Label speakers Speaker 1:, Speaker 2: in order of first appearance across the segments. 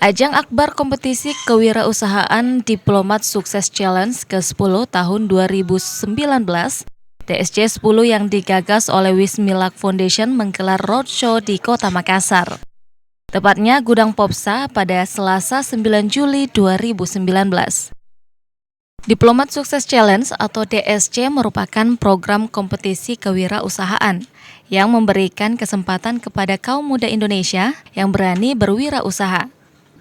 Speaker 1: Ajang akbar kompetisi kewirausahaan Diplomat Sukses Challenge ke-10 tahun 2019, DSC 10 yang digagas oleh Wismilak Foundation menggelar roadshow di Kota Makassar. Tepatnya Gudang Popsa pada Selasa 9 Juli 2019. Diplomat Sukses Challenge atau DSC merupakan program kompetisi kewirausahaan yang memberikan kesempatan kepada kaum muda Indonesia yang berani berwirausaha.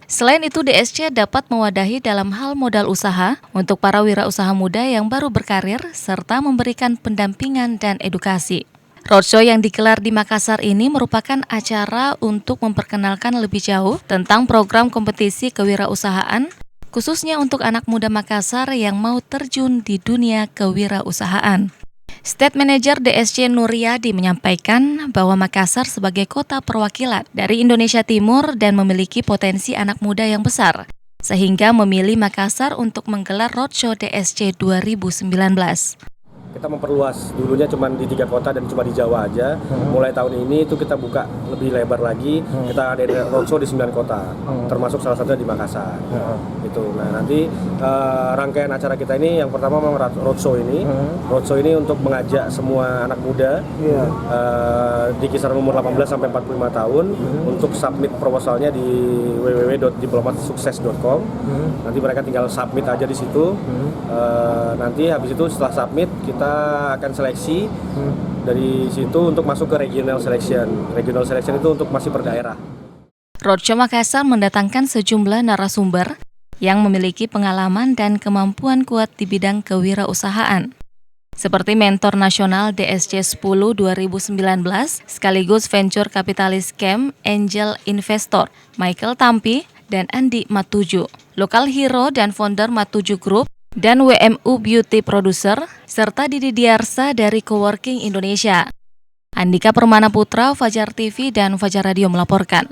Speaker 1: Selain itu, DSC dapat mewadahi dalam hal modal usaha untuk para wirausaha muda yang baru berkarir serta memberikan pendampingan dan edukasi. Roadshow yang digelar di Makassar ini merupakan acara untuk memperkenalkan lebih jauh tentang program kompetisi kewirausahaan, khususnya untuk anak muda Makassar yang mau terjun di dunia kewirausahaan. State Manager DSC Nuryadi menyampaikan bahwa Makassar sebagai kota perwakilan dari Indonesia Timur dan memiliki potensi anak muda yang besar, sehingga memilih Makassar untuk menggelar roadshow DSC 2019.
Speaker 2: Kita memperluas, dulunya cuma di 3 kota dan cuma di Jawa aja. Mulai tahun ini itu kita buka lebih lebar lagi. Kita ada roadshow di 9 kota, termasuk salah satunya di Makassar. Itu. Nah, nanti rangkaian acara kita ini yang pertama memang roadshow ini. Roadshow ini untuk mengajak semua anak muda di kisaran umur 18 sampai 45 tahun untuk submit proposalnya di www.diplomatsukses.com. Nanti mereka tinggal submit aja di situ. Nanti habis itu setelah submit kita akan seleksi dari situ untuk masuk ke regional selection. Regional selection itu untuk masih per daerah.
Speaker 1: Roadshow Makassar mendatangkan sejumlah narasumber yang memiliki pengalaman dan kemampuan kuat di bidang kewirausahaan, seperti mentor nasional DSC 10 2019 sekaligus venture capitalist Camp Angel Investor Michael Tampi dan Andi Matuju, lokal hero dan founder Matuju Group, dan WMU Beauty Producer, serta Didi Diarsa dari Coworking Indonesia. Andika Permana Putra, Fajar TV dan Fajar Radio melaporkan.